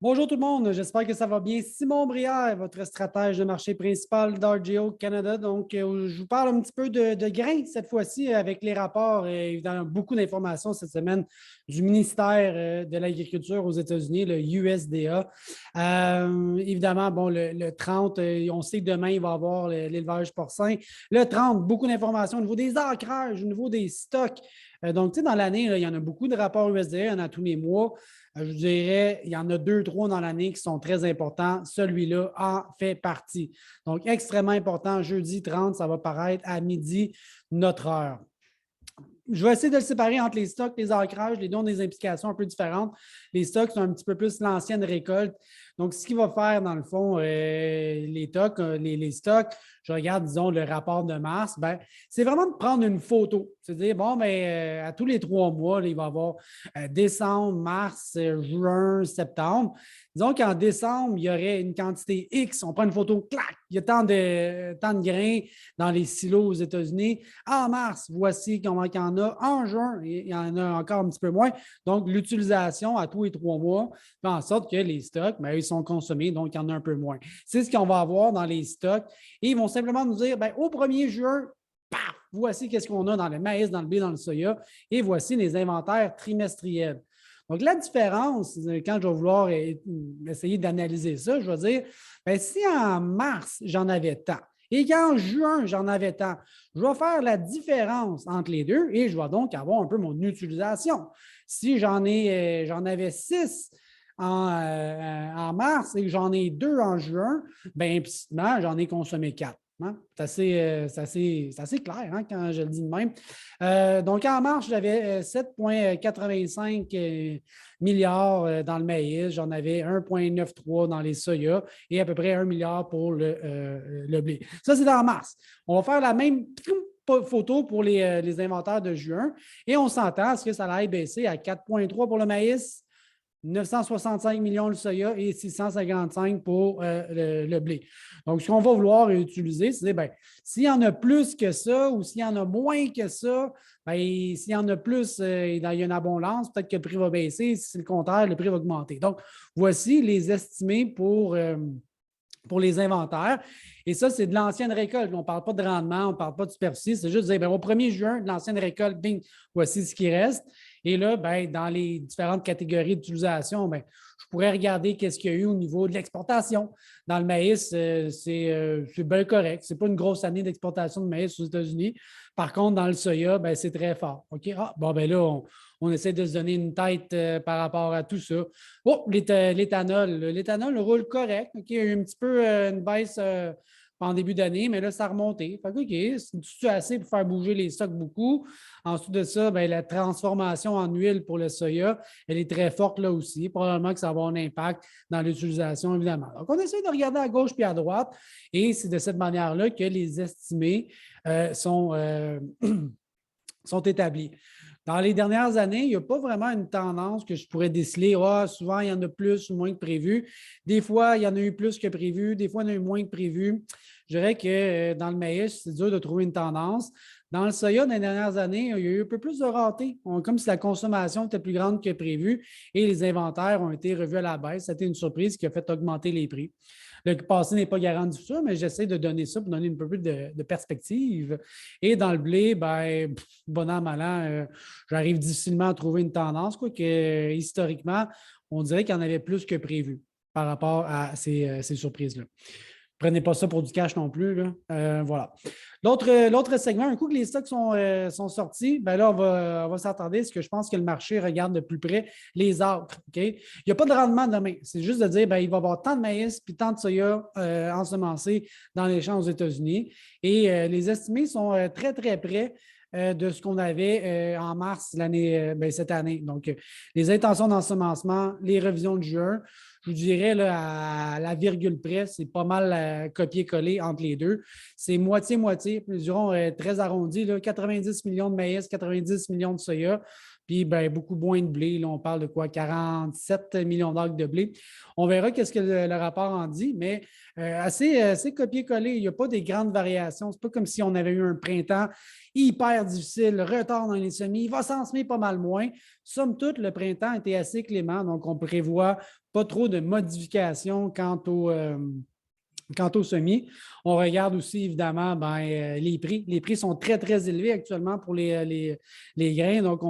Bonjour tout le monde, j'espère que ça va bien. Simon Brière, votre stratège de marché principal d'RGO Canada. Donc, je vous parle un petit peu de grains cette fois-ci avec les rapports et évidemment beaucoup d'informations cette semaine du ministère de l'Agriculture aux États-Unis, le USDA. Évidemment, bon, le 30, on sait que demain, il va y avoir l'élevage porcin. Le 30, beaucoup d'informations au niveau des ancrages, au niveau des stocks. Donc, tu sais, dans l'année, il y en a beaucoup de rapports USDA, il y en a tous les mois. Je dirais, il y en a deux, trois dans l'année qui sont très importants. Celui-là en fait partie. Donc, extrêmement important. Jeudi 30, ça va paraître à midi, notre heure. Je vais essayer de le séparer entre les stocks, les ancrages. Les deux ont des implications un peu différentes. Les stocks sont un petit peu plus l'ancienne récolte. Donc, ce qu'il va faire, dans le fond, les stocks, je regarde, disons, le rapport de mars, ben, c'est vraiment de prendre une photo. C'est de dire, bon, ben, à tous les 3 mois, là, il va y avoir décembre, mars, juin, septembre. Disons qu'en décembre, il y aurait une quantité X. On prend une photo, clac, il y a tant de grains dans les silos aux États-Unis. En mars, voici comment il y en a. En juin, il y en a encore un petit peu moins. Donc, l'utilisation à tous les 3 mois fait en sorte que les stocks, ben, ils sont consommés, donc il y en a un peu moins. C'est ce qu'on va avoir dans les stocks. Et ils vont simplement nous dire, ben, au 1er juin, paf, voici qu'est-ce qu'on a dans le maïs, dans le blé, dans le soya, et voici les inventaires trimestriels. Donc, la différence, quand je vais vouloir essayer d'analyser ça, je vais dire, ben, si en mars, j'en avais tant, et qu'en juin, j'en avais tant, je vais faire la différence entre les deux et je vais donc avoir un peu mon utilisation. Si j'en avais 6 en mars et que j'en ai 2 en juin, bien implicitement, j'en ai consommé 4. Hein? C'est assez clair hein, quand je le dis de même. Donc, en mars, j'avais 7,85 milliards dans le maïs, j'en avais 1,93 dans les soya et à peu près 1 milliard pour le blé. Ça, c'est en mars. On va faire la même photo pour les inventaires de juin et on s'entend à ce que ça aille baisser à 4,3 pour le maïs, 965 millions le soya et 655 pour le blé. Donc, ce qu'on va vouloir utiliser, c'est ben, s'il y en a plus que ça ou s'il y en a moins que ça, ben, s'il y en a plus, il y a une abondance, peut-être que le prix va baisser. Si c'est le contraire, le prix va augmenter. Donc, voici les estimés pour les inventaires. Et ça, c'est de l'ancienne récolte. On ne parle pas de rendement, on ne parle pas de superficie. C'est juste de dire, ben, au 1er juin, de l'ancienne récolte, bing, voici ce qui reste. Et là, ben, dans les différentes catégories d'utilisation, ben, je pourrais regarder qu'est-ce qu'il y a eu au niveau de l'exportation. Dans le maïs, c'est bien correct. Ce n'est pas une grosse année d'exportation de maïs aux États-Unis. Par contre, dans le soya, ben, c'est très fort. OK? Ah, bon, ben là, on essaie de se donner une tête par rapport à tout ça. Oh, l'éthanol. L'éthanol roule correct. OK, il y a eu un petit peu une baisse en début d'année, mais là, ça a remonté. Fait que, OK, c'est assez pour faire bouger les stocks beaucoup. Ensuite de ça, bien, la transformation en huile pour le soya, elle est très forte là aussi. Probablement que ça va avoir un impact dans l'utilisation, évidemment. Donc, on essaie de regarder à gauche puis à droite et c'est de cette manière-là que les estimés sont établis. Dans les dernières années, il n'y a pas vraiment une tendance que je pourrais déceler. Ah, souvent, il y en a plus ou moins que prévu. Des fois, il y en a eu plus que prévu. Des fois, il y en a eu moins que prévu. Je dirais que dans le maïs, c'est dur de trouver une tendance. Dans le soya, dans les dernières années, il y a eu un peu plus de ratés, comme si la consommation était plus grande que prévu et les inventaires ont été revus à la baisse. C'était une surprise qui a fait augmenter les prix. Le passé n'est pas garant du futur, mais j'essaie de donner ça pour donner un peu plus de perspective. Et dans le blé, ben, bon an, mal an, j'arrive difficilement à trouver une tendance, quoique historiquement, on dirait qu'il y en avait plus que prévu par rapport à ces surprises-là. Prenez pas ça pour du cash non plus. Là. Voilà. L'autre segment, un coup que les stocks sont sortis, ben là, on va s'attendre à ce que je pense que le marché regarde de plus près les acres. Okay? Il n'y a pas de rendement demain. C'est juste de dire ben, il va y avoir tant de maïs puis tant de soya ensemencés dans les champs aux États-Unis. Et les estimés sont très, très près de ce qu'on avait en mars cette année. Donc, les intentions d'ensemencement, les révisions de juin, je vous dirais là, à la virgule près, c'est pas mal copier-coller entre les deux. C'est moitié-moitié, nous dirons très arrondi, là, 90 millions de maïs, 90 millions de soya. puis ben, beaucoup moins de blé. Là, on parle de quoi? 47 millions d'acres de blé. On verra qu'est-ce que le rapport en dit, mais assez copié-collé. Il n'y a pas des grandes variations. Ce n'est pas comme si on avait eu un printemps hyper difficile, retard dans les semis. Il va s'en semer pas mal moins. Somme toute, le printemps était assez clément, donc on prévoit pas trop de modifications quant aux semis. On regarde aussi, évidemment, les prix. Les prix sont très, très élevés actuellement pour les grains. Donc,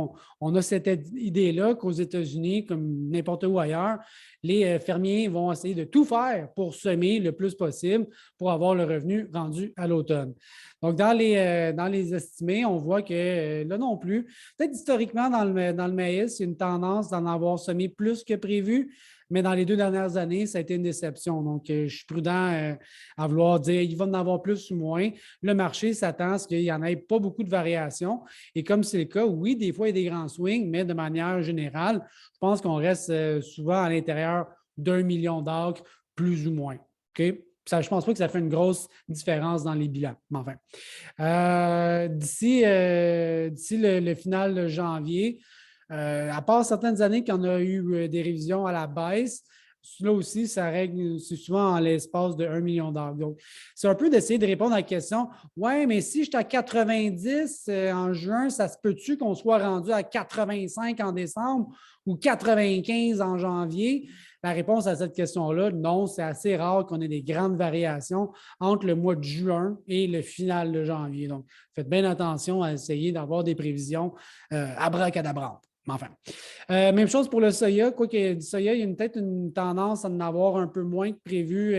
on a cette idée-là qu'aux États-Unis, comme n'importe où ailleurs, les fermiers vont essayer de tout faire pour semer le plus possible pour avoir le revenu rendu à l'automne. Donc, dans les estimés, on voit que là non plus, peut-être historiquement dans le maïs, il y a une tendance d'en avoir semé plus que prévu. Mais dans les 2 dernières années, ça a été une déception. Donc, je suis prudent à vouloir dire il va en avoir plus ou moins. Le marché s'attend à ce qu'il n'y en ait pas beaucoup de variations. Et comme c'est le cas, oui, des fois, il y a des grands swings, mais de manière générale, je pense qu'on reste souvent à l'intérieur d'1 million d'acres, plus ou moins. OK? Ça, je ne pense pas que ça fait une grosse différence dans les bilans. Mais enfin, d'ici le final de janvier, à part certaines années qu'on a eu des révisions à la baisse, là aussi, ça règle, c'est souvent en l'espace de 1 million d'acres. Donc, c'est un peu d'essayer de répondre à la question, ouais, mais si je suis à 90 en juin, ça se peut-tu qu'on soit rendu à 85 en décembre ou 95 en janvier? La réponse à cette question-là, non, c'est assez rare qu'on ait des grandes variations entre le mois de juin et le final de janvier. Donc, faites bien attention à essayer d'avoir des prévisions abracadabrantes. Enfin, même chose pour le soya. Quoique du soya, il y a peut-être une tendance à en avoir un peu moins que prévu.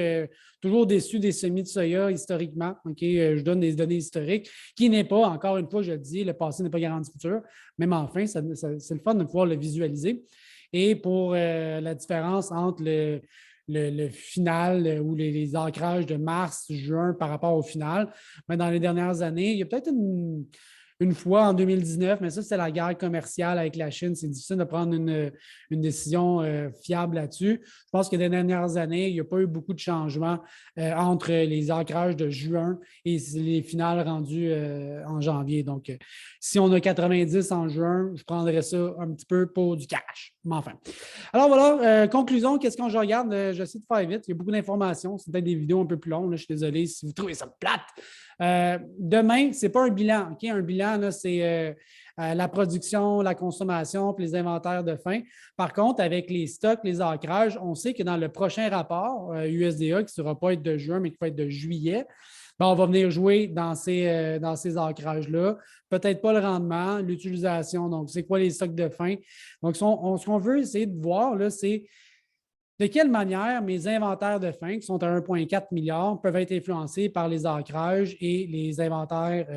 Toujours déçu des semis de soya historiquement. Je donne des données historiques, qui n'est pas, encore une fois, je le dis, le passé n'est pas garanti futur. Même enfin, c'est le fun de pouvoir le visualiser. Et pour la différence entre le final ou les ancrages de mars, juin par rapport au final, mais dans les dernières années, il y a peut-être une fois en 2019, mais ça, c'est la guerre commerciale avec la Chine. C'est difficile de prendre une décision fiable là-dessus. Je pense que dans les dernières années, il n'y a pas eu beaucoup de changements entre les ancrages de juin et les finales rendues en janvier. Donc, si on a 90 en juin, je prendrais ça un petit peu pour du cash. Mais enfin. Alors voilà, conclusion, qu'est-ce que je regarde? J'essaie de faire vite. Il y a beaucoup d'informations. C'est peut-être des vidéos un peu plus longues. Là, je suis désolé si vous trouvez ça plate. Demain, ce n'est pas un bilan. Okay? Un bilan, c'est la production, la consommation puis les inventaires de fin. Par contre, avec les stocks, les ancrages, on sait que dans le prochain rapport USDA, qui ne sera pas être de juin, mais qui va être de juillet, ben, on va venir jouer dans ces ancrages-là. Peut-être pas le rendement, l'utilisation. Donc, c'est quoi les stocks de fin? Donc, ce qu'on veut essayer de voir, là, c'est de quelle manière mes inventaires de fin, qui sont à 1,4 milliard, peuvent être influencés par les ancrages et les inventaires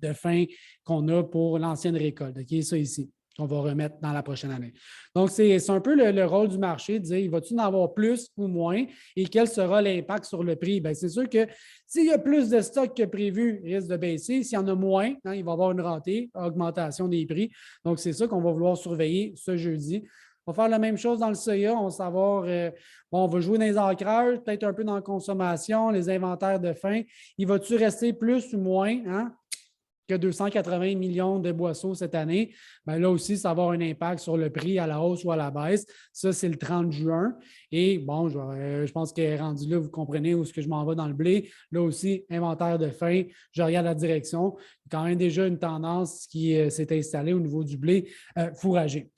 de fin qu'on a pour l'ancienne récolte. OK, ça ici, qu'on va remettre dans la prochaine année. Donc, c'est un peu le rôle du marché de dire, va-t-il en avoir plus ou moins et quel sera l'impact sur le prix? Bien, c'est sûr que s'il y a plus de stock que prévu, il risque de baisser. S'il y en a moins, il va y avoir une rentée, augmentation des prix. Donc, c'est ça qu'on va vouloir surveiller ce jeudi. On va faire la même chose dans le soya. On va savoir, on va jouer dans les ancrages, peut-être un peu dans la consommation, les inventaires de fin. Il va-tu rester plus ou moins que 280 millions de boisseaux cette année? Bien, là aussi, ça va avoir un impact sur le prix à la hausse ou à la baisse. Ça, c'est le 30 juin. Et bon, je pense que rendu là, vous comprenez où est-ce que je m'en vais dans le blé. Là aussi, inventaire de fin, je regarde la direction. Il y a quand même déjà une tendance qui s'est installée au niveau du blé fourragé.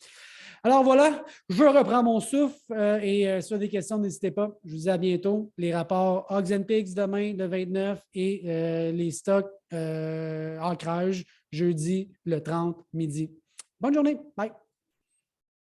Alors voilà, je reprends mon souffle et si vous avez des questions, n'hésitez pas. Je vous dis à bientôt. Les rapports Hogs Pigs demain, le 29 et les stocks ancrage jeudi, le 30 midi. Bonne journée. Bye.